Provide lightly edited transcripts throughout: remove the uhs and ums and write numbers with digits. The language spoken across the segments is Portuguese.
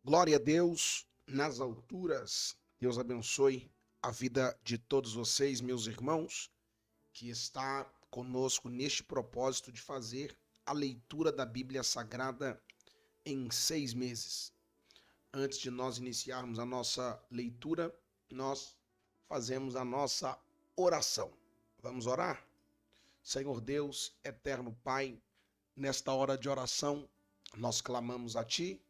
Glória a Deus nas alturas. Deus abençoe a vida de todos vocês, meus irmãos, que está conosco neste propósito de fazer a leitura da Bíblia Sagrada em 6 meses. Antes de nós iniciarmos a nossa leitura, nós fazemos a nossa oração. Vamos orar? Senhor Deus, eterno Pai, nesta hora de oração, nós clamamos a Ti.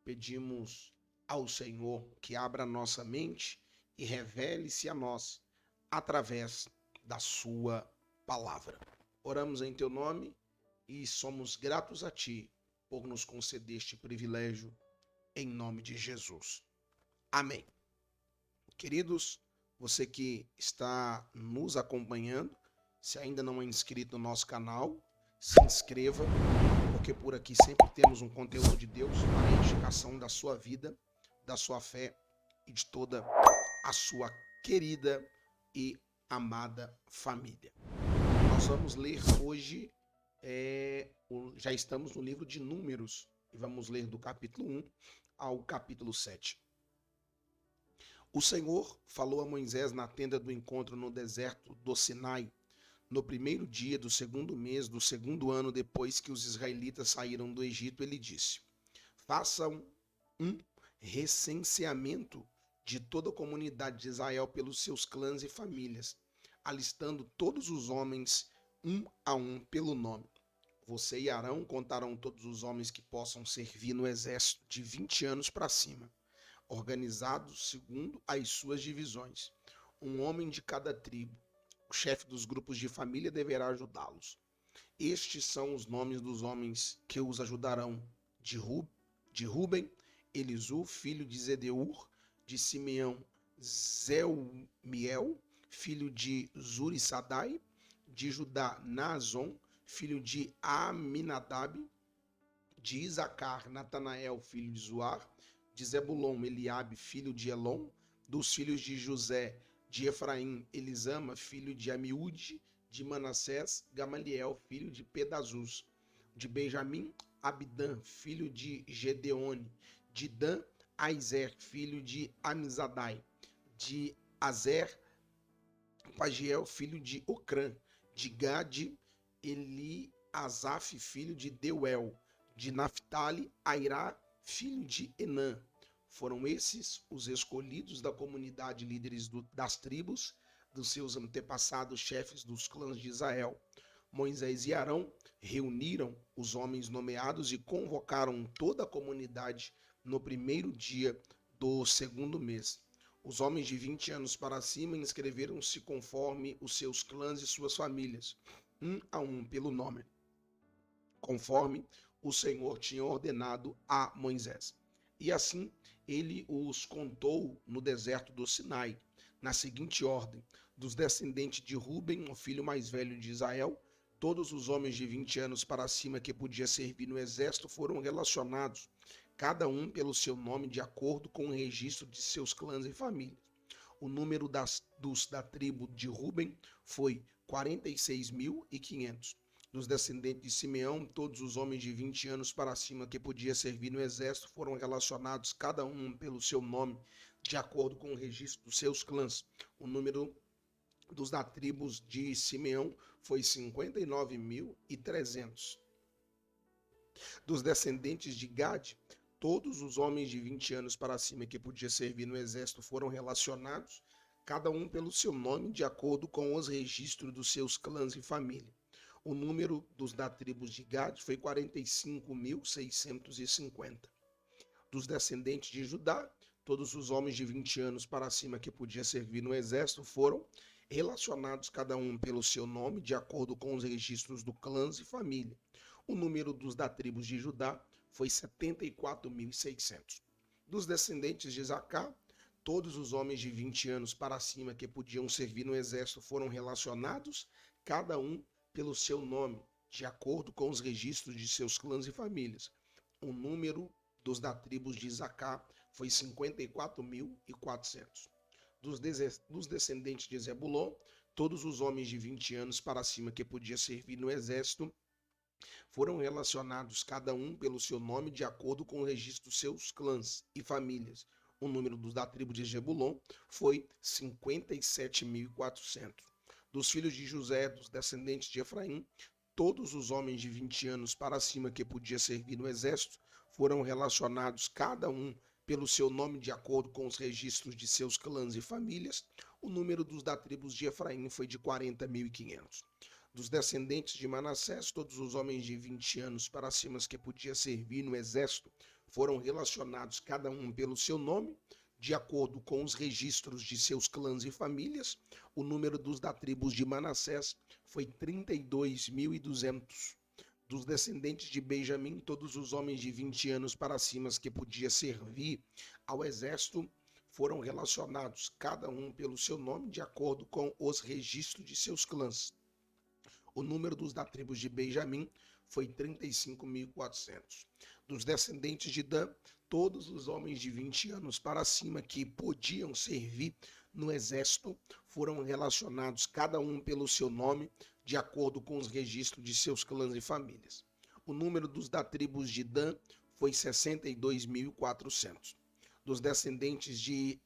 Pedimos ao Senhor que abra nossa mente e revele-se a nós através da sua palavra. Oramos em teu nome e somos gratos a ti por nos conceder este privilégio em nome de Jesus. Amém. Queridos, você que está nos acompanhando, se ainda não é inscrito no nosso canal, se inscreva, porque por aqui sempre temos um conteúdo de Deus para a edificação da sua vida, da sua fé e de toda a sua querida e amada família. Nós vamos ler hoje, já estamos no livro de Números, e vamos ler do capítulo 1 ao capítulo 7. O Senhor falou a Moisés na tenda do encontro no deserto do Sinai, no primeiro dia do segundo mês do segundo ano depois que os israelitas saíram do Egito. Ele disse: façam um recenseamento de toda a comunidade de Israel pelos seus clãs e famílias, alistando todos os homens um a um pelo nome. Você e Arão contarão todos os homens que possam servir no exército de 20 anos para cima, organizados segundo as suas divisões, um homem de cada tribo. O chefe dos grupos de família deverá ajudá-los. Estes são os nomes dos homens que os ajudarão: de Ruben, Elisu, filho de Zedeur; de Simeão, Zeumiel, filho de Zurissadai; de Judá, Naazon, filho de Aminadab; de Isacar, Natanael, filho de Zuar; de Zebulon, Eliabe, filho de Elon; dos filhos de José, de Efraim, Elisama, filho de Amiúde; de Manassés, Gamaliel, filho de Pedazus; de Benjamim, Abidã, filho de Gedeone; de Dan, Aizer, filho de Amizadai; de Azer, Pagiel, filho de Ocrã; de Gade, Eliasaf, filho de Deuel; de Naphtali, Airá, filho de Enã. Foram esses os escolhidos da comunidade, líderes das tribos dos seus antepassados, chefes dos clãs de Israel. Moisés e Arão reuniram os homens nomeados e convocaram toda a comunidade no primeiro dia do segundo mês. Os homens de 20 anos para cima inscreveram-se conforme os seus clãs e suas famílias, um a um pelo nome, conforme o Senhor tinha ordenado a Moisés. E assim ele os contou no deserto do Sinai, na seguinte ordem: dos descendentes de Ruben, o filho mais velho de Israel, todos os homens de 20 anos para cima que podia servir no exército foram relacionados, cada um pelo seu nome, de acordo com o registro de seus clãs e famílias. O número da tribo de Ruben foi 46.500. Dos descendentes de Simeão, todos os homens de 20 anos para cima que podia servir no exército foram relacionados, cada um pelo seu nome, de acordo com o registro dos seus clãs. O número da tribos de Simeão foi 59.300. Dos descendentes de Gade, todos os homens de 20 anos para cima que podia servir no exército foram relacionados, cada um pelo seu nome, de acordo com os registros dos seus clãs e família. O número da tribos de Gade foi 45.650. Dos descendentes de Judá, todos os homens de 20 anos para cima que podia servir no exército foram relacionados, cada um pelo seu nome, de acordo com os registros do clãs e família. O número da tribos de Judá foi 74.600. Dos descendentes de Isacar, todos os homens de 20 anos para cima que podiam servir no exército foram relacionados, cada um pelo seu nome, de acordo com os registros de seus clãs e famílias. O número da tribos de Isacar foi 54.400. Dos descendentes de Zebulon, todos os homens de 20 anos para cima que podia servir no exército foram relacionados cada um pelo seu nome de acordo com o registro dos seus clãs e famílias. O número dos da tribo de Zebulon foi 57.400. Dos filhos de José, dos descendentes de Efraim, todos os homens de 20 anos para cima que podia servir no exército foram relacionados cada um pelo seu nome de acordo com os registros de seus clãs e famílias. O número dos da tribos de Efraim foi de 40.500. Dos descendentes de Manassés, todos os homens de 20 anos para cima que podia servir no exército foram relacionados cada um pelo seu nome, de acordo com os registros de seus clãs e famílias. O número dos da tribos de Manassés foi 32.200. Dos descendentes de Benjamim, todos os homens de 20 anos para cima que podia servir ao exército foram relacionados cada um pelo seu nome, de acordo com os registros de seus clãs. O número dos da tribo de Benjamim foi 35.400. Dos descendentes de Dan, todos os homens de 20 anos para cima que podiam servir no exército foram relacionados cada um pelo seu nome, de acordo com os registros de seus clãs e famílias. O número dos da tribos de Dan foi 62.400. Dos descendentes de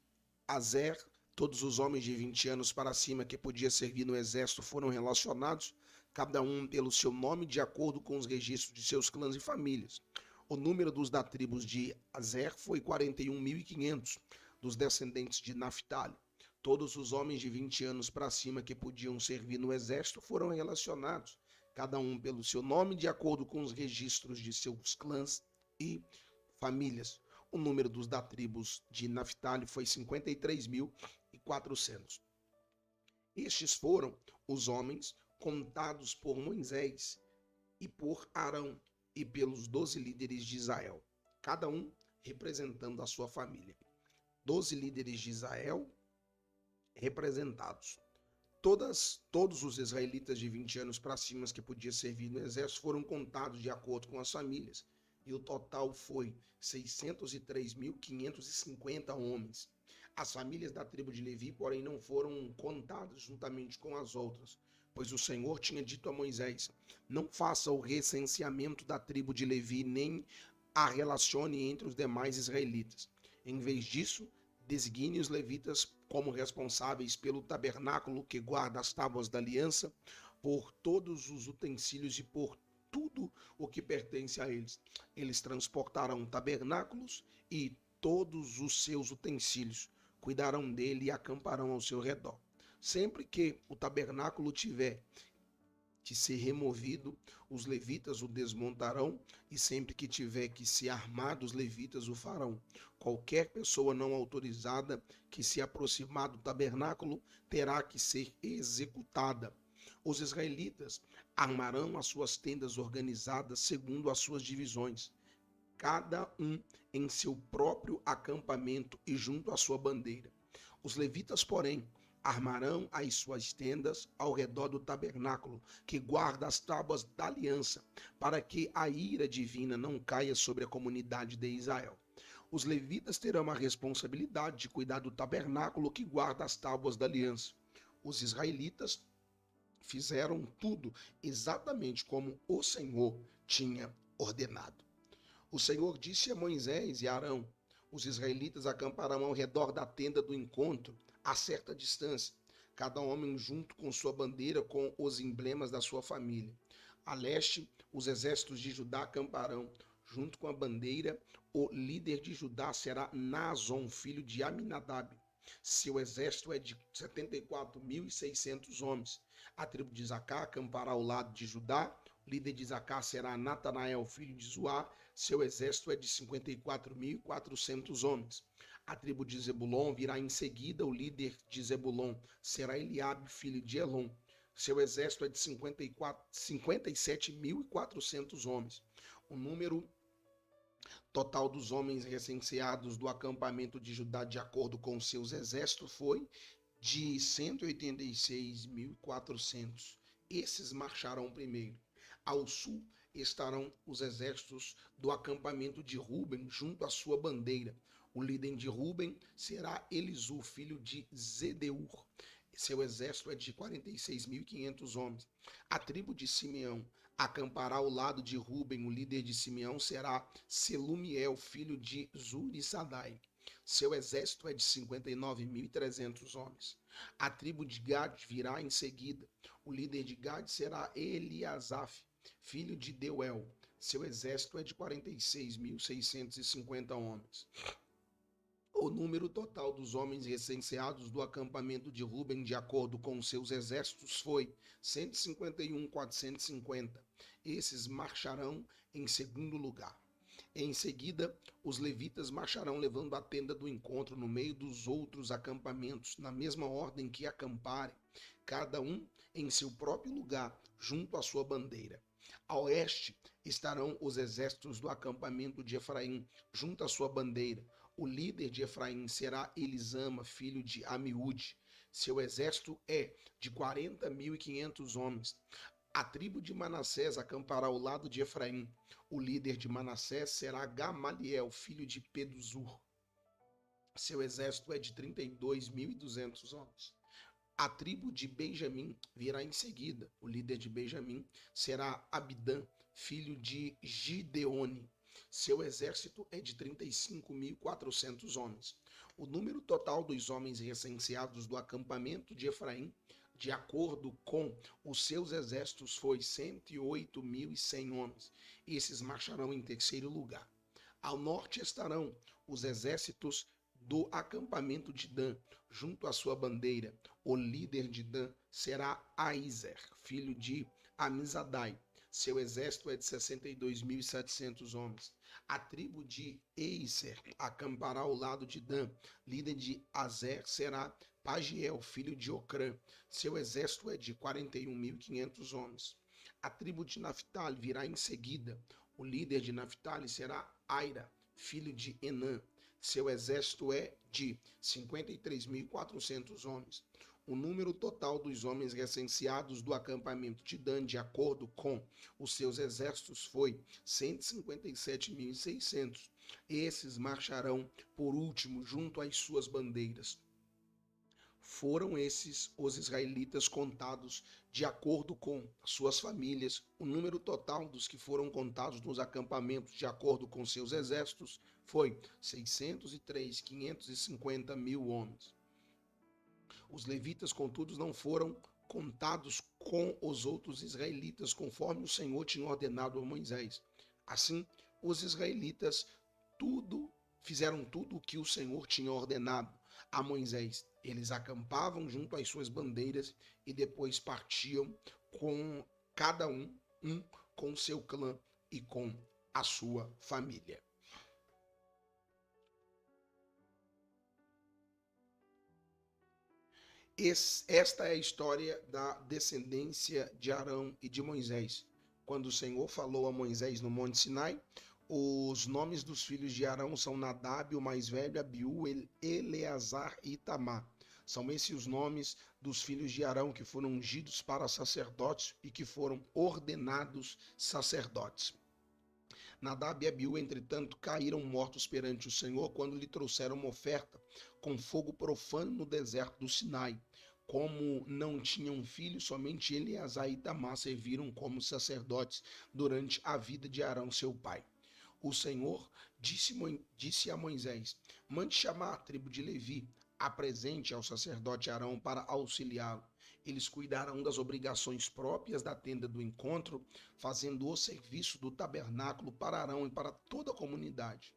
Azer, todos os homens de 20 anos para cima que podia servir no exército foram relacionados, cada um pelo seu nome, de acordo com os registros de seus clãs e famílias. O número dos da tribos de Azer foi 41.500. Dos descendentes de Naphtali, todos os homens de 20 anos para cima que podiam servir no exército foram relacionados, cada um pelo seu nome, de acordo com os registros de seus clãs e famílias. O número dos da tribos de Naphtali foi 53.400. Estes foram os homens contados por Moisés e por Arão e pelos 12 líderes de Israel, cada um representando a sua família. 12 líderes de Israel representados. Todos os israelitas de 20 anos para cima que podiam servir no exército foram contados de acordo com as famílias, e o total foi 603.550 homens. As famílias da tribo de Levi, porém, não foram contadas juntamente com as outras, pois o Senhor tinha dito a Moisés: não faça o recenseamento da tribo de Levi, nem a relacione entre os demais israelitas. Em vez disso, designe os levitas como responsáveis pelo tabernáculo que guarda as tábuas da aliança, por todos os utensílios e por tudo o que pertence a eles. Eles transportarão tabernáculos e todos os seus utensílios, cuidarão dele e acamparão ao seu redor. Sempre que o tabernáculo tiver que ser removido, os levitas o desmontarão, e sempre que tiver que ser armado, os levitas o farão. Qualquer pessoa não autorizada que se aproximar do tabernáculo terá que ser executada. Os israelitas armarão as suas tendas organizadas segundo as suas divisões, cada um em seu próprio acampamento e junto à sua bandeira. Os levitas, porém, armarão as suas tendas ao redor do tabernáculo, que guarda as tábuas da aliança, para que a ira divina não caia sobre a comunidade de Israel. Os levitas terão a responsabilidade de cuidar do tabernáculo que guarda as tábuas da aliança. Os israelitas fizeram tudo exatamente como o Senhor tinha ordenado. O Senhor disse a Moisés e a Arão: os israelitas acamparão ao redor da tenda do encontro, a certa distância, cada homem junto com sua bandeira com os emblemas da sua família. A leste, os exércitos de Judá acamparão, junto com a bandeira. O líder de Judá será Naazon, filho de Aminadab. Seu exército é de 74.600 homens. A tribo de Zacá acampará ao lado de Judá. O líder de Zacá será Natanael, filho de Zuá. Seu exército é de 54.400 homens. A tribo de Zebulon virá em seguida. O líder de Zebulon será Eliabe, filho de Elon. Seu exército é de 57.400 homens. O número total dos homens recenseados do acampamento de Judá, de acordo com seus exércitos, foi de 186.400. Esses marcharão primeiro. Ao sul estarão os exércitos do acampamento de Ruben, junto à sua bandeira. O líder de Ruben será Elisu, filho de Zedeur. Seu exército é de 46.500 homens. A tribo de Simeão Acampará ao lado de Ruben, o líder de Simeão, será Selumiel, filho de Zurissadai. Seu exército é de 59.300 homens. A tribo de Gad virá em seguida. O líder de Gad será Eliasaf, filho de Deuel. Seu exército é de 46.650 homens. O número total dos homens recenseados do acampamento de Ruben, de acordo com seus exércitos, foi 151.450. Esses marcharão em segundo lugar. Em seguida, os levitas marcharão levando a tenda do encontro no meio dos outros acampamentos, na mesma ordem que acamparem, cada um em seu próprio lugar, junto à sua bandeira. A oeste estarão os exércitos do acampamento de Efraim, junto à sua bandeira. O líder de Efraim será Elisama, filho de Amiúde. Seu exército é de 40.500 homens. A tribo de Manassés acampará ao lado de Efraim. O líder de Manassés será Gamaliel, filho de Peduzur. Seu exército é de 32.200 homens. A tribo de Benjamim virá em seguida. O líder de Benjamim será Abidã, filho de Gideone. Seu exército é de 35.400 homens. O número total dos homens recenseados do acampamento de Efraim, de acordo com os seus exércitos, foi 108.100 homens. Esses marcharão em terceiro lugar. Ao norte estarão os exércitos do acampamento de Dan, junto à sua bandeira. O líder de Dan será Aizer, filho de Amizadai. Seu exército é de 62.700 homens. A tribo de Eiser acampará ao lado de Dan. Líder de Azer será Pagiel, filho de Ocrã. Seu exército é de 41.500 homens. A tribo de Naphtali virá em seguida. O líder de Naphtali será Aira, filho de Enã. Seu exército é de 53.400 homens. O número total dos homens recenseados do acampamento de Dan, de acordo com os seus exércitos, foi 157.600. Esses marcharão por último junto às suas bandeiras. Foram esses os israelitas contados de acordo com suas famílias. O número total dos que foram contados nos acampamentos de acordo com seus exércitos foi 603.550 homens. Os levitas, contudo, não foram contados com os outros israelitas, conforme o Senhor tinha ordenado a Moisés. Assim, os israelitas fizeram tudo o que o Senhor tinha ordenado a Moisés. Eles acampavam junto às suas bandeiras e depois partiam com cada um com seu clã e com a sua família. Esta é a história da descendência de Arão e de Moisés. Quando o Senhor falou a Moisés no Monte Sinai, os nomes dos filhos de Arão são Nadab, o mais velho, Abiú, Eleazar e Itamar. São esses os nomes dos filhos de Arão que foram ungidos para sacerdotes e que foram ordenados sacerdotes. Nadab e Abiú, entretanto, caíram mortos perante o Senhor quando lhe trouxeram uma oferta com fogo profano no deserto do Sinai. Como não tinham filhos, somente Eleazar e Itamar serviram como sacerdotes durante a vida de Arão, seu pai. O Senhor disse a Moisés: mande chamar a tribo de Levi, apresente ao sacerdote Arão para auxiliá-lo. Eles cuidarão das obrigações próprias da tenda do encontro, fazendo o serviço do tabernáculo para Arão e para toda a comunidade.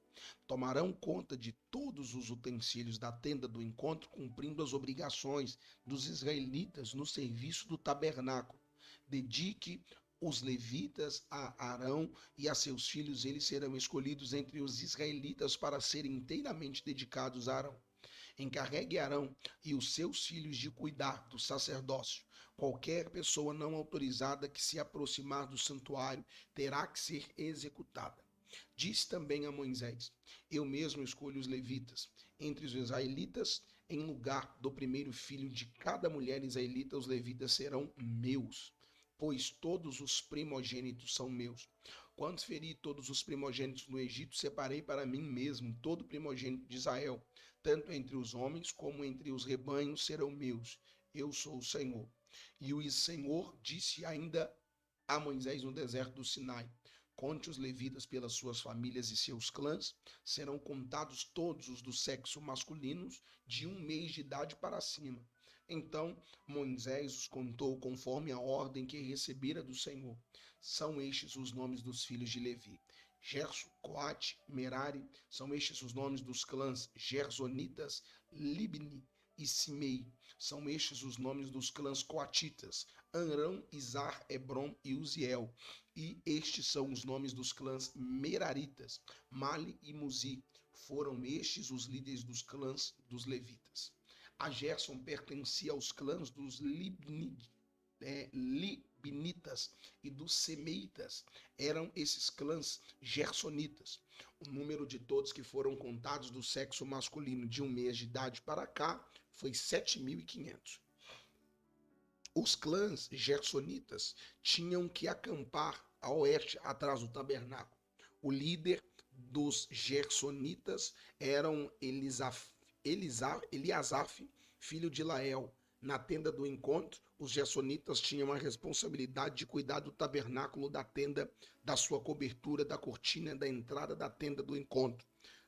Tomarão conta de todos os utensílios da tenda do encontro, cumprindo as obrigações dos israelitas no serviço do tabernáculo. Dedique os levitas a Arão e a seus filhos, eles serão escolhidos entre os israelitas para serem inteiramente dedicados a Arão. Encarregue Arão e os seus filhos de cuidar do sacerdócio. Qualquer pessoa não autorizada que se aproximar do santuário terá que ser executada. Disse também a Moisés: eu mesmo escolho os levitas. Entre os israelitas, em lugar do primeiro filho de cada mulher israelita, os levitas serão meus, pois todos os primogênitos são meus. Quando feri todos os primogênitos no Egito, separei para mim mesmo todo primogênito de Israel, tanto entre os homens como entre os rebanhos serão meus. Eu sou o Senhor. E o Senhor disse ainda a Moisés no deserto do Sinai: conte os levitas pelas suas famílias e seus clãs, serão contados todos os do sexo masculino de 1 mês de idade para cima. Então Moisés os contou conforme a ordem que recebera do Senhor. São estes os nomes dos filhos de Levi: Gerson, Coate, Merari. São estes os nomes dos clãs Gersonitas, Libni e Simei. São estes os nomes dos clãs coatitas: Anrão, Izar, Hebron e Uziel. E estes são os nomes dos clãs meraritas: Mali e Muzi. Foram estes os líderes dos clãs dos levitas. A Gerson pertencia aos clãs dos libnitas e dos semeitas. Eram esses clãs gersonitas. O número de todos que foram contados do sexo masculino de 1 mês de idade para cá foi 7.500. Os clãs gersonitas tinham que acampar a oeste, atrás do tabernáculo. O líder dos gersonitas era Eliasaf, filho de Lael. Na tenda do encontro, os gersonitas tinham a responsabilidade de cuidar do tabernáculo, da tenda, da sua cobertura, da cortina da entrada da tenda do encontro,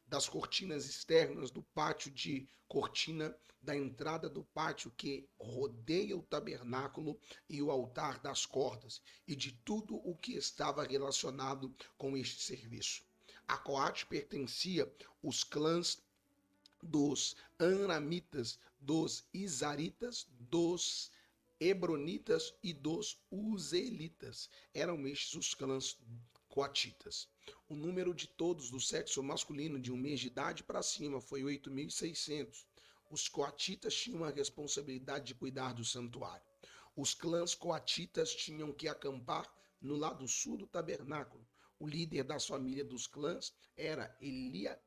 das cortinas externas do pátio, de cortina da entrada do pátio que rodeia o tabernáculo e o altar, das cordas e de tudo o que estava relacionado com este serviço. A Coate pertencia aos clãs dos Anramitas, dos Izaritas, dos Hebronitas e dos Uzelitas. Eram estes os clãs coatitas. O número de todos do sexo masculino de 1 mês de idade para cima foi 8.600. Os coatitas tinham a responsabilidade de cuidar do santuário. Os clãs coatitas tinham que acampar no lado sul do tabernáculo. O líder da família dos clãs era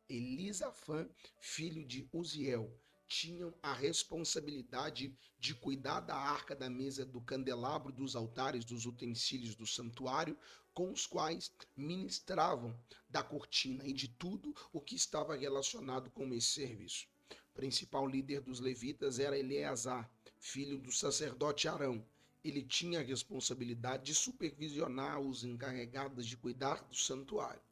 Elisafã, filho de Uziel. Tinham a responsabilidade de cuidar da arca, da mesa, do candelabro, dos altares, dos utensílios do santuário, com os quais ministravam, da cortina e de tudo o que estava relacionado com esse serviço. O principal líder dos levitas era Eleazar, filho do sacerdote Arão. Ele tinha a responsabilidade de supervisionar os encarregados de cuidar do santuário.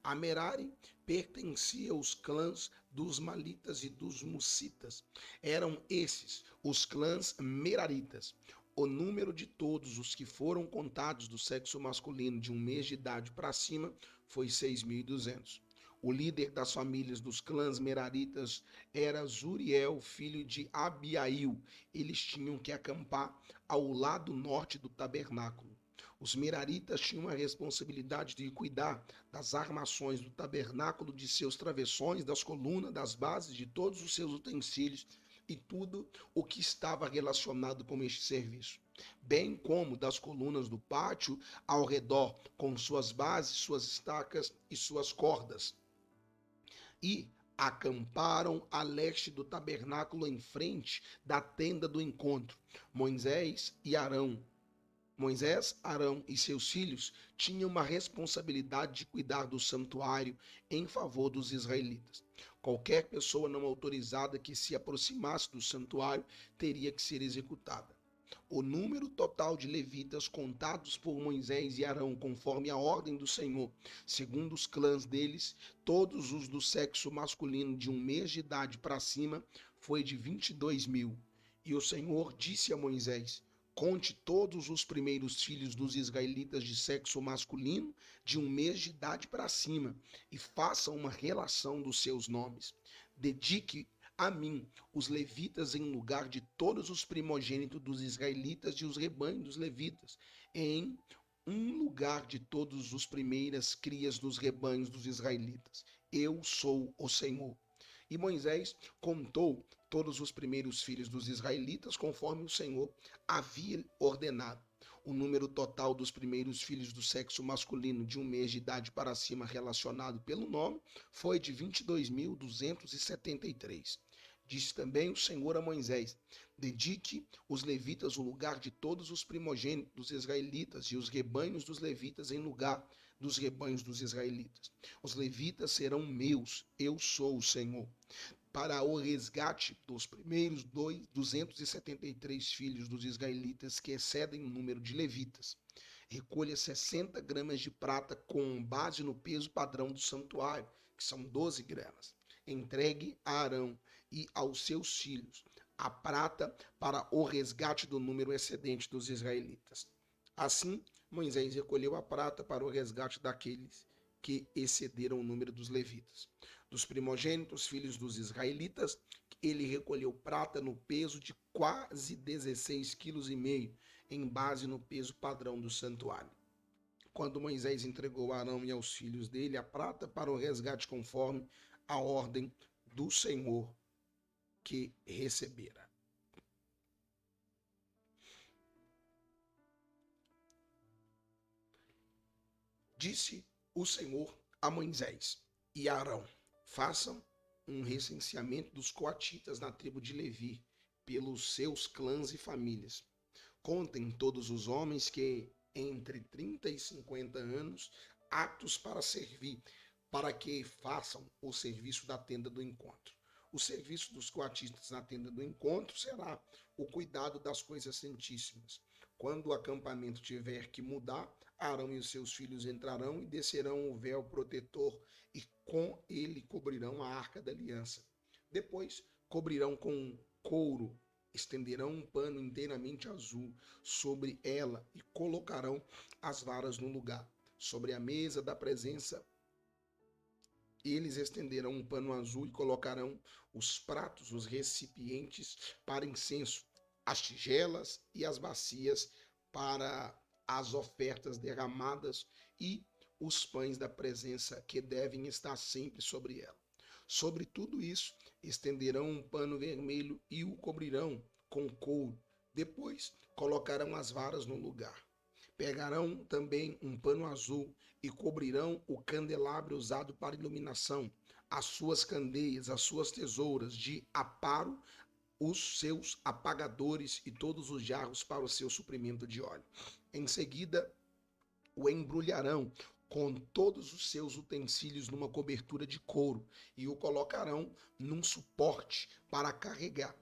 A Merari pertencia aos clãs dos Malitas e dos Mucitas. Eram esses os clãs meraritas. O número de todos os que foram contados do sexo masculino de 1 mês de idade para cima foi 6.200. O líder das famílias dos clãs meraritas era Zuriel, filho de Abiail. Eles tinham que acampar ao lado norte do tabernáculo. Os meraritas tinham a responsabilidade de cuidar das armações do tabernáculo, de seus travessões, das colunas, das bases, de todos os seus utensílios e tudo o que estava relacionado com este serviço, bem como das colunas do pátio ao redor, com suas bases, suas estacas e suas cordas. E acamparam a leste do tabernáculo, em frente da tenda do encontro. Moisés, Arão e seus filhos tinham uma responsabilidade de cuidar do santuário em favor dos israelitas. Qualquer pessoa não autorizada que se aproximasse do santuário teria que ser executada. O número total de levitas contados por Moisés e Arão, conforme a ordem do Senhor, segundo os clãs deles, todos os do sexo masculino de 1 mês de idade para cima, foi de 22.000. E o Senhor disse a Moisés: conte todos os primeiros filhos dos israelitas de sexo masculino de 1 mês de idade para cima e faça uma relação dos seus nomes. Dedique a mim os levitas em lugar de todos os primogênitos dos israelitas e os rebanhos dos levitas, em um lugar de todos os primeiras crias dos rebanhos dos israelitas. Eu sou o Senhor. E Moisés contou todos os primeiros filhos dos israelitas, conforme o Senhor havia ordenado. O número total dos primeiros filhos do sexo masculino de 1 mês de idade para cima, relacionado pelo nome, foi de 22.273. Disse também o Senhor a Moisés: dedique os levitas o lugar de todos os primogênitos dos israelitas e os rebanhos dos levitas em lugar dos rebanhos dos israelitas. Os levitas serão meus, eu sou o Senhor. Para o resgate dos primeiros 273 filhos dos israelitas que excedem o número de levitas, recolha 60 gramas de prata com base no peso padrão do santuário, que são 12 gramas. Entregue a Arão e aos seus filhos a prata para o resgate do número excedente dos israelitas. Assim, Moisés recolheu a prata para o resgate daqueles que excederam o número dos levitas. Dos primogênitos, filhos dos israelitas, ele recolheu prata no peso de quase 16,5 kg, em base no peso padrão do santuário. Quando Moisés entregou a Arão e aos filhos dele a prata para o resgate conforme a ordem do Senhor que recebera. Disse o Senhor a Moisés e a Arão: façam um recenseamento dos coatitas na tribo de Levi, pelos seus clãs e famílias. Contem todos os homens que, entre 30 e 50 anos, aptos para servir, para que façam o serviço da tenda do encontro. O serviço dos coatistas na tenda do encontro será o cuidado das coisas santíssimas. Quando o acampamento tiver que mudar, Arão e os seus filhos entrarão e descerão o véu protetor e com ele cobrirão a arca da aliança. Depois, cobrirão com couro, estenderão um pano inteiramente azul sobre ela e colocarão as varas no lugar. Sobre a mesa da presença, eles estenderão um pano azul e colocarão os pratos, os recipientes para incenso, as tigelas e as bacias para as ofertas derramadas e os pães da presença que devem estar sempre sobre ela. Sobre tudo isso, estenderão um pano vermelho e o cobrirão com couro. Depois, colocarão as varas no lugar. Pegarão também um pano azul e cobrirão o candelabro usado para iluminação, as suas candeias, as suas tesouras de aparo, os seus apagadores e todos os jarros para o seu suprimento de óleo. Em seguida, o embrulharão com todos os seus utensílios numa cobertura de couro e o colocarão num suporte para carregar.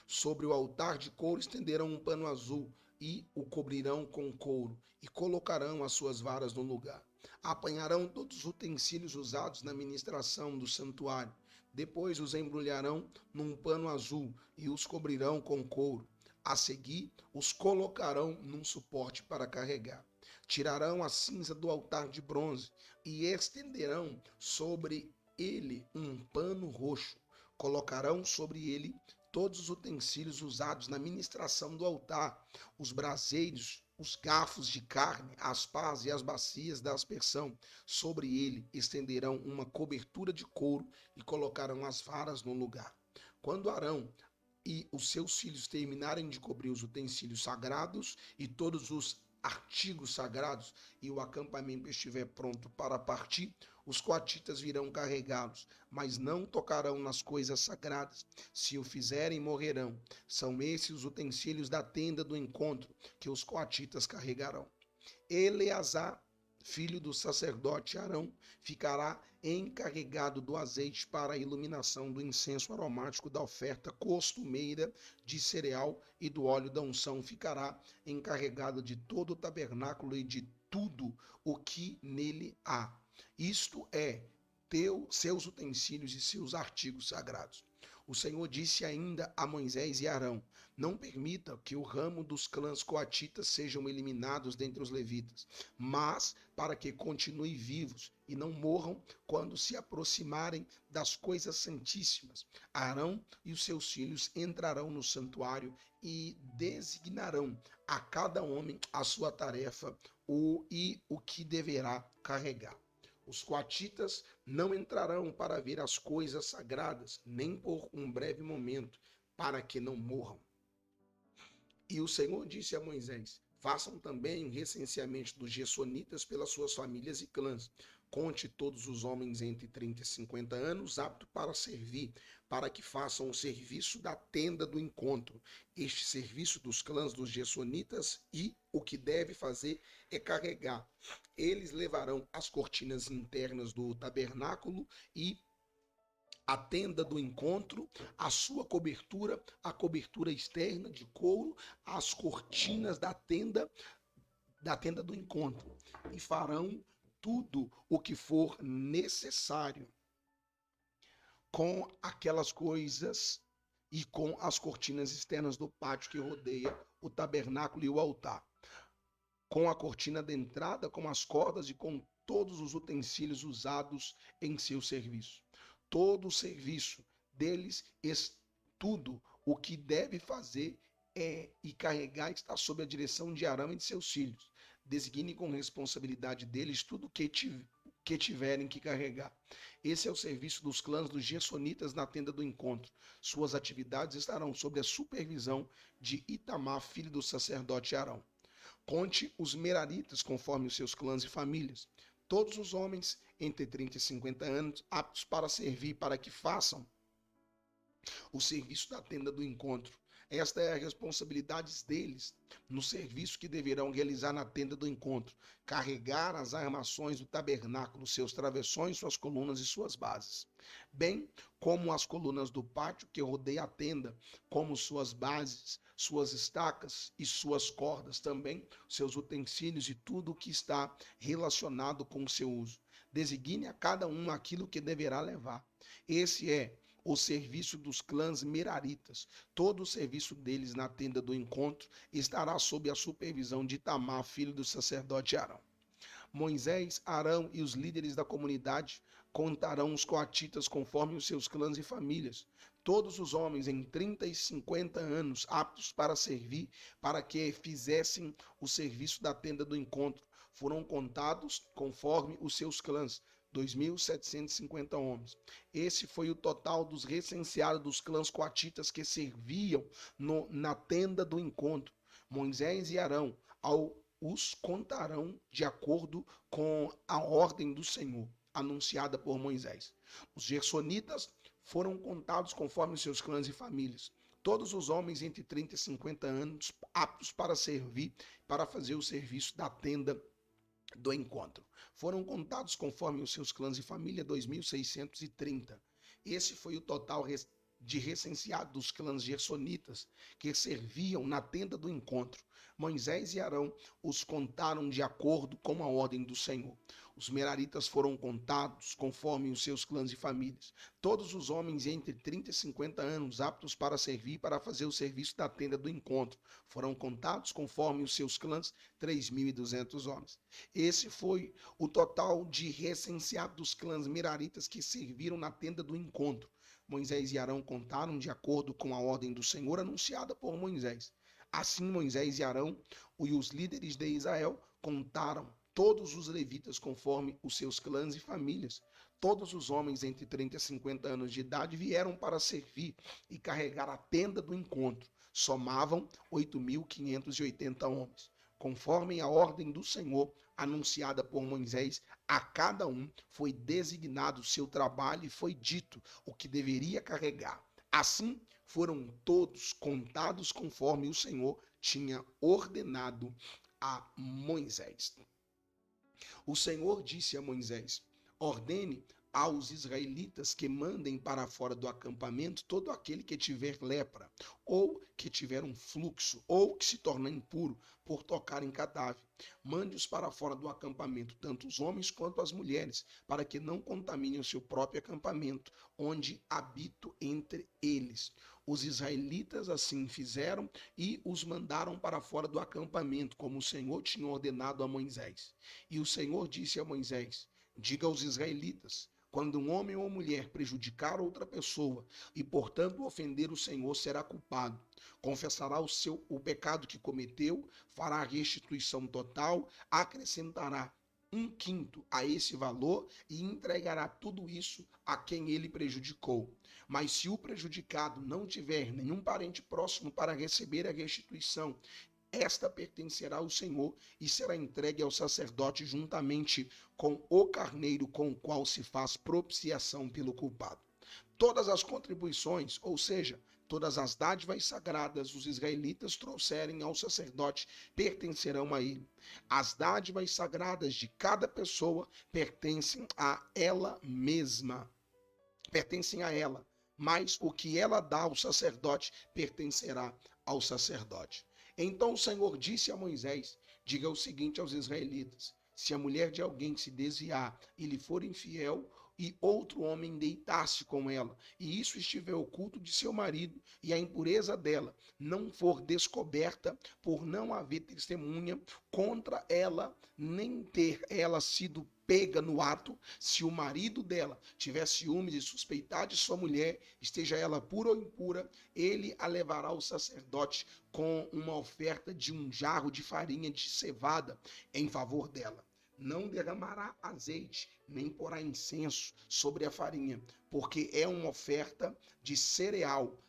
Sobre o altar de couro estenderão um pano azul e o cobrirão com couro e colocarão as suas varas no lugar. Apanharão todos os utensílios usados na ministração do santuário. Depois os embrulharão num pano azul e os cobrirão com couro. A seguir, os colocarão num suporte para carregar. Tirarão a cinza do altar de bronze e estenderão sobre ele um pano roxo. Colocarão sobre ele todos os utensílios usados na ministração do altar, os braseiros, os garfos de carne, as pás e as bacias da aspersão. Sobre ele estenderão uma cobertura de couro e colocarão as varas no lugar. Quando Arão e os seus filhos terminarem de cobrir os utensílios sagrados e todos os artigos sagrados e o acampamento estiver pronto para partir, os coatitas virão carregá-los, mas não tocarão nas coisas sagradas. Se o fizerem, morrerão. São esses os utensílios da tenda do encontro que os coatitas carregarão. Eleazar, filho do sacerdote Arão, ficará encarregado do azeite para a iluminação do incenso aromático da oferta costumeira de cereal e do óleo da unção. Ficará encarregado de todo o tabernáculo e de tudo o que nele há. Isto é, seus utensílios e seus artigos sagrados. O Senhor disse ainda a Moisés e Arão: não permita que o ramo dos clãs coatitas sejam eliminados dentre os levitas, mas para que continuem vivos e não morram quando se aproximarem das coisas santíssimas. Arão e os seus filhos entrarão no santuário e designarão a cada homem a sua tarefa e o que deverá carregar. Os coatitas não entrarão para ver as coisas sagradas, nem por um breve momento, para que não morram. E o Senhor disse a Moisés: façam também um recenseamento dos gersonitas pelas suas famílias e clãs. Conte todos os homens entre 30 e 50 anos aptos para servir, para que façam o serviço da tenda do encontro, este serviço dos clãs dos gersonitas, e o que deve fazer é carregar. Eles levarão as cortinas internas do tabernáculo e a tenda do encontro, a sua cobertura, a cobertura externa de couro, as cortinas da tenda da tenda do encontro e farão tudo o que for necessário com aquelas coisas e com as cortinas externas do pátio que rodeia o tabernáculo e o altar, com a cortina de entrada, com as cordas e com todos os utensílios usados em seu serviço. Todo o serviço deles, tudo o que deve fazer e carregar está sob a direção de Arão e de seus filhos. Designe com responsabilidade deles tudo o que tiverem que carregar. Esse é o serviço dos clãs dos Gersonitas na tenda do encontro. Suas atividades estarão sob a supervisão de Itamar, filho do sacerdote Arão. Conte os meraritas conforme os seus clãs e famílias. Todos os homens entre 30 e 50 anos aptos para servir, para que façam o serviço da tenda do encontro. Esta é a responsabilidade deles no serviço que deverão realizar na tenda do encontro: carregar as armações do tabernáculo, seus travessões, suas colunas e suas bases, bem como as colunas do pátio que rodeia a tenda, como suas bases, suas estacas e suas cordas, também seus utensílios e tudo o que está relacionado com o seu uso. Designe a cada um aquilo que deverá levar. Esse é o serviço dos clãs meraritas. Todo o serviço deles na tenda do encontro estará sob a supervisão de Itamar, filho do sacerdote Arão. Moisés, Arão e os líderes da comunidade contarão os coatitas conforme os seus clãs e famílias. Todos os homens em 30 e 50 anos aptos para servir, para que fizessem o serviço da tenda do encontro, foram contados conforme os seus clãs. 2.750 homens. Esse foi o total dos recenseados dos clãs coatitas que serviam na tenda do encontro. Moisés e Arão os contarão de acordo com a ordem do Senhor, anunciada por Moisés. Os gersonitas foram contados conforme seus clãs e famílias. Todos os homens entre 30 e 50 anos aptos para servir, para fazer o serviço da tenda do encontro. Foram contados conforme os seus clãs e família 2.630. Esse foi o total de recenseado dos clãs gersonitas que serviam na tenda do encontro. Moisés e Arão os contaram de acordo com a ordem do Senhor. Os meraritas foram contados conforme os seus clãs e famílias. Todos os homens entre 30 e 50 anos aptos para servir, para fazer o serviço da tenda do encontro, foram contados conforme os seus clãs, 3.200 homens. Esse foi o total de recenseado dos clãs meraritas que serviram na tenda do encontro. Moisés e Arão contaram de acordo com a ordem do Senhor anunciada por Moisés. Assim Moisés e Arão e os líderes de Israel contaram todos os levitas conforme os seus clãs e famílias. Todos os homens entre 30 e 50 anos de idade vieram para servir e carregar a tenda do encontro. Somavam 8.580 homens. Conforme a ordem do Senhor anunciada por Moisés, a cada um foi designado o seu trabalho e foi dito o que deveria carregar. Assim, foram todos contados conforme o Senhor tinha ordenado a Moisés. O Senhor disse a Moisés: ordene aos israelitas que mandem para fora do acampamento todo aquele que tiver lepra, ou que tiver um fluxo, ou que se torna impuro por tocar em cadáver. Mande-os para fora do acampamento, tanto os homens quanto as mulheres, para que não contaminem o seu próprio acampamento, onde habito entre eles. Os israelitas assim fizeram e os mandaram para fora do acampamento, como o Senhor tinha ordenado a Moisés. E o Senhor disse a Moisés: diga aos israelitas: quando um homem ou mulher prejudicar outra pessoa e, portanto, ofender o Senhor, será culpado. Confessará o pecado que cometeu, fará restituição total, acrescentará 1/5 a esse valor e entregará tudo isso a quem ele prejudicou. Mas se o prejudicado não tiver nenhum parente próximo para receber a restituição, esta pertencerá ao Senhor e será entregue ao sacerdote juntamente com o carneiro com o qual se faz propiciação pelo culpado. Todas as contribuições, ou seja, todas as dádivas sagradas os israelitas trouxerem ao sacerdote pertencerão a ele. As dádivas sagradas de cada pessoa pertencem a ela mesma. Pertencem a ela, mas o que ela dá ao sacerdote pertencerá ao sacerdote. Então o Senhor disse a Moisés: diga o seguinte aos israelitas: se a mulher de alguém se desviar e lhe for infiel, e outro homem deitar-se com ela, e isso estiver oculto de seu marido, e a impureza dela não for descoberta por não haver testemunha contra ela, nem ter ela sido pega no ato, se o marido dela tiver ciúmes e suspeitar de sua mulher, esteja ela pura ou impura, ele a levará ao sacerdote com uma oferta de um jarro de farinha de cevada em favor dela. Não derramará azeite, nem porá incenso sobre a farinha, porque é uma oferta de cereal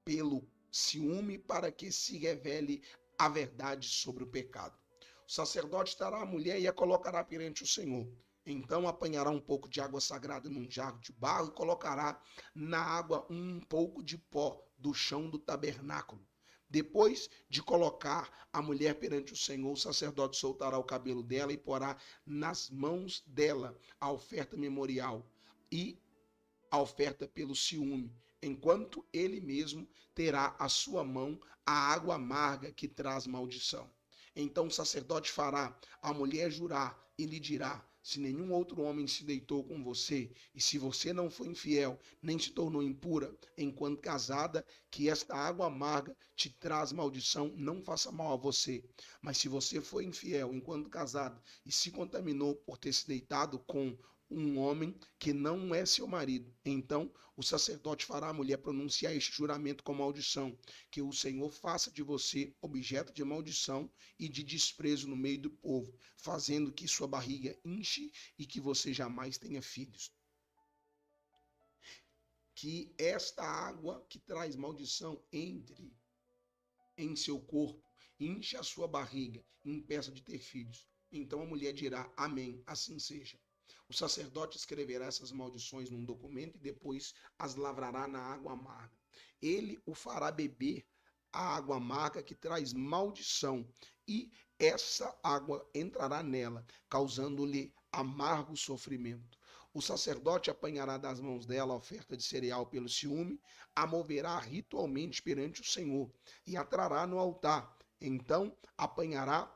pelo ciúme, para que se revele a verdade sobre o pecado. O sacerdote trará a mulher e a colocará perante o Senhor. Então apanhará um pouco de água sagrada num jarro de barro e colocará na água um pouco de pó do chão do tabernáculo. Depois de colocar a mulher perante o Senhor, o sacerdote soltará o cabelo dela e porá nas mãos dela a oferta memorial e a oferta pelo ciúme, enquanto ele mesmo terá à sua mão a água amarga que traz maldição. Então o sacerdote fará a mulher jurar e lhe dirá: se nenhum outro homem se deitou com você, e se você não foi infiel, nem se tornou impura enquanto casada, que esta água amarga te traz maldição, não faça mal a você. Mas se você foi infiel enquanto casada e se contaminou por ter se deitado com um homem que não é seu marido, então o sacerdote fará a mulher pronunciar este juramento com maldição: que o Senhor faça de você objeto de maldição e de desprezo no meio do povo, fazendo que sua barriga enche e que você jamais tenha filhos. Que esta água que traz maldição entre em seu corpo, enche a sua barriga e impeça de ter filhos. Então a mulher dirá: amém, assim seja. O sacerdote escreverá essas maldições num documento e depois as lavrará na água amarga. Ele o fará beber a água amarga que traz maldição, e essa água entrará nela, causando-lhe amargo sofrimento. O sacerdote apanhará das mãos dela a oferta de cereal pelo ciúme, a moverá ritualmente perante o Senhor e a trará no altar. Então apanhará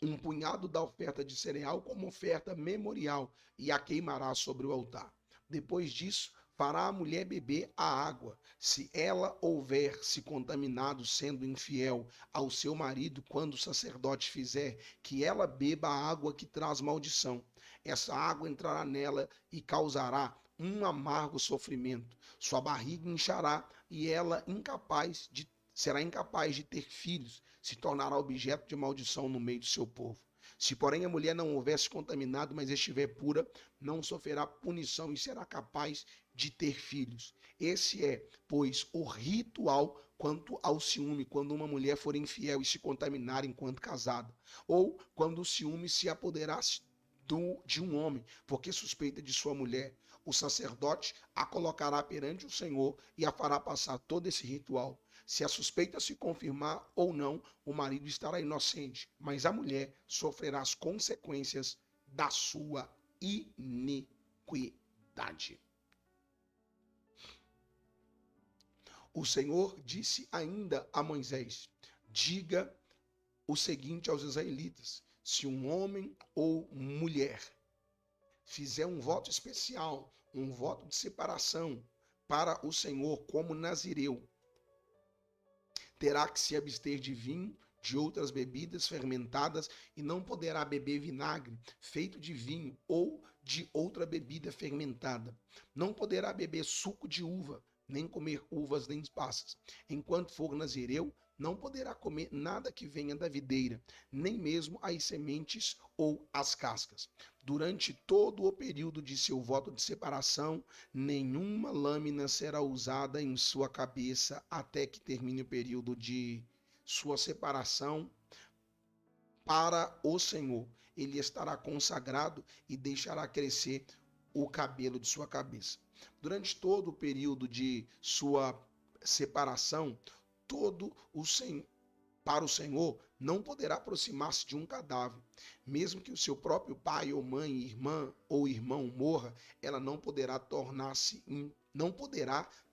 um punhado da oferta de cereal como oferta memorial e a queimará sobre o altar. Depois disso, fará a mulher beber a água. Se ela houver se contaminado sendo infiel ao seu marido, quando o sacerdote fizer que ela beba a água que traz maldição, essa água entrará nela e causará um amargo sofrimento. Sua barriga inchará e ela será incapaz de ter filhos, se tornará objeto de maldição no meio do seu povo. Se, porém, a mulher não houvesse contaminado, mas estiver pura, não sofrerá punição e será capaz de ter filhos. Esse é, pois, o ritual quanto ao ciúme, quando uma mulher for infiel e se contaminar enquanto casada, ou quando o ciúme se apoderasse de um homem, porque suspeita de sua mulher. O sacerdote a colocará perante o Senhor e a fará passar todo esse ritual. Se a suspeita se confirmar ou não, o marido estará inocente, mas a mulher sofrerá as consequências da sua iniquidade. O Senhor disse ainda a Moisés: diga o seguinte aos israelitas: se um homem ou mulher fizer um voto especial, um voto de separação para o Senhor como nazireu, terá que se abster de vinho, de outras bebidas fermentadas, e não poderá beber vinagre feito de vinho ou de outra bebida fermentada. Não poderá beber suco de uva, nem comer uvas nem passas. Enquanto for nazireu, não poderá comer nada que venha da videira, nem mesmo as sementes ou as cascas. Durante todo o período de seu voto de separação, nenhuma lâmina será usada em sua cabeça até que termine o período de sua separação para o Senhor. Ele estará consagrado e deixará crescer o cabelo de sua cabeça. Durante todo o período de sua separação, para o Senhor não poderá aproximar-se de um cadáver. Mesmo que o seu próprio pai ou mãe, irmã ou irmão morra, ela não poderá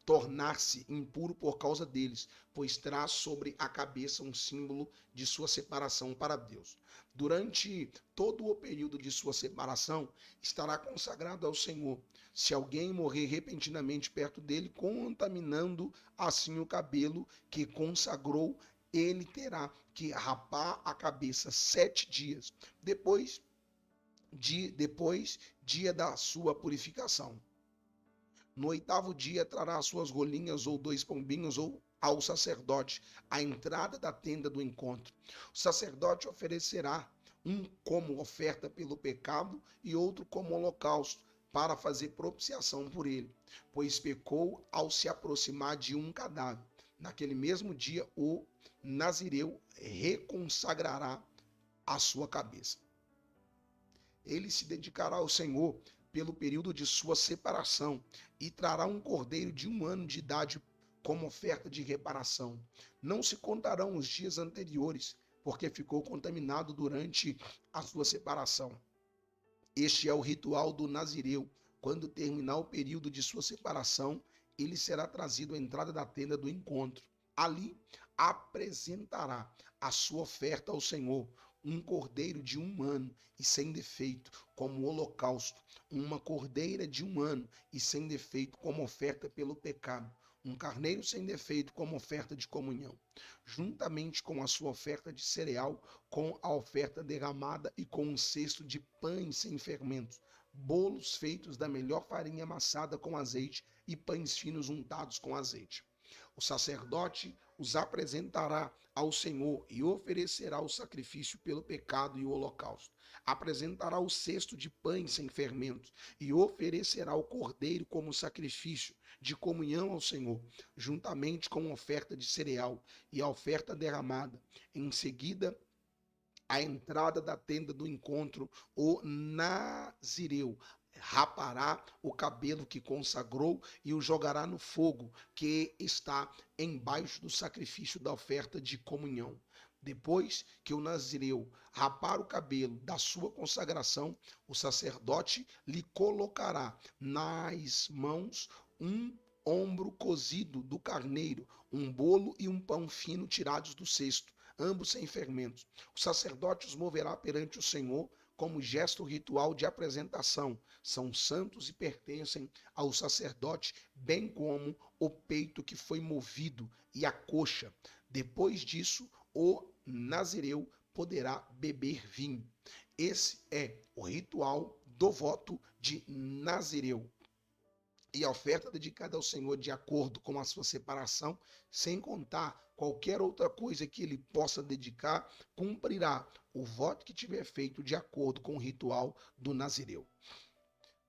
tornar-se impuro por causa deles, pois traz sobre a cabeça um símbolo de sua separação para Deus. Durante todo o período de sua separação, estará consagrado ao Senhor. Se alguém morrer repentinamente perto dele, contaminando assim o cabelo que consagrou, ele terá que rapar a cabeça 7 dias, depois dia da sua purificação. No 8º dia trará as suas rolinhas ou 2 pombinhos ou ao sacerdote à entrada da tenda do encontro. O sacerdote oferecerá um como oferta pelo pecado e outro como holocausto, para fazer propiciação por ele, pois pecou ao se aproximar de um cadáver. Naquele mesmo dia, o nazireu reconsagrará a sua cabeça. Ele se dedicará ao Senhor pelo período de sua separação e trará um cordeiro de 1 ano de idade como oferta de reparação. Não se contarão os dias anteriores, porque ficou contaminado durante a sua separação. Este é o ritual do nazireu. Quando terminar o período de sua separação, ele será trazido à entrada da tenda do encontro. Ali apresentará a sua oferta ao Senhor, um cordeiro de 1 ano e sem defeito, como holocausto, uma cordeira de 1 ano e sem defeito, como oferta pelo pecado, um carneiro sem defeito, como oferta de comunhão, juntamente com a sua oferta de cereal, com a oferta derramada e com um cesto de pães sem fermentos, bolos feitos da melhor farinha amassada com azeite e pães finos untados com azeite. O sacerdote os apresentará ao Senhor e oferecerá o sacrifício pelo pecado e o holocausto. Apresentará o cesto de pães sem fermentos e oferecerá o cordeiro como sacrifício de comunhão ao Senhor, juntamente com a oferta de cereal e a oferta derramada. Em seguida, à entrada da tenda do encontro, o nazireu rapará o cabelo que consagrou e o jogará no fogo que está embaixo do sacrifício da oferta de comunhão. Depois que o nazireu rapar o cabelo da sua consagração, o sacerdote lhe colocará nas mãos um ombro cozido do carneiro, um bolo e um pão fino tirados do cesto, ambos sem fermentos. O sacerdote os moverá perante o Senhor como gesto ritual de apresentação. São santos e pertencem ao sacerdote, bem como o peito que foi movido e a coxa. Depois disso, o nazireu poderá beber vinho. Esse é o ritual do voto de nazireu. E a oferta dedicada ao Senhor de acordo com a sua separação, sem contar qualquer outra coisa que ele possa dedicar, cumprirá o voto que tiver feito de acordo com o ritual do nazireu.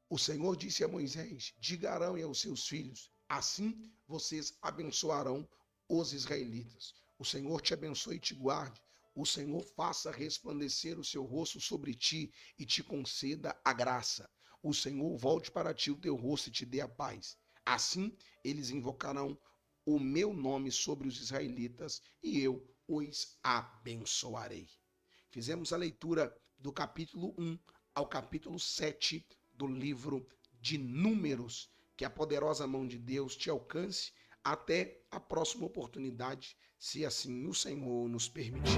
O Senhor disse a Moisés: diga a Arão e aos seus filhos, assim vocês abençoarão os israelitas. O Senhor te abençoe e te guarde. O Senhor faça resplandecer o seu rosto sobre ti e te conceda a graça. O Senhor volte para ti o teu rosto e te dê a paz. Assim eles invocarão o meu nome sobre os israelitas e eu os abençoarei. Fizemos a leitura do capítulo 1 ao capítulo 7 do livro de Números. Que a poderosa mão de Deus te alcance. Até a próxima oportunidade, se assim o Senhor nos permitir.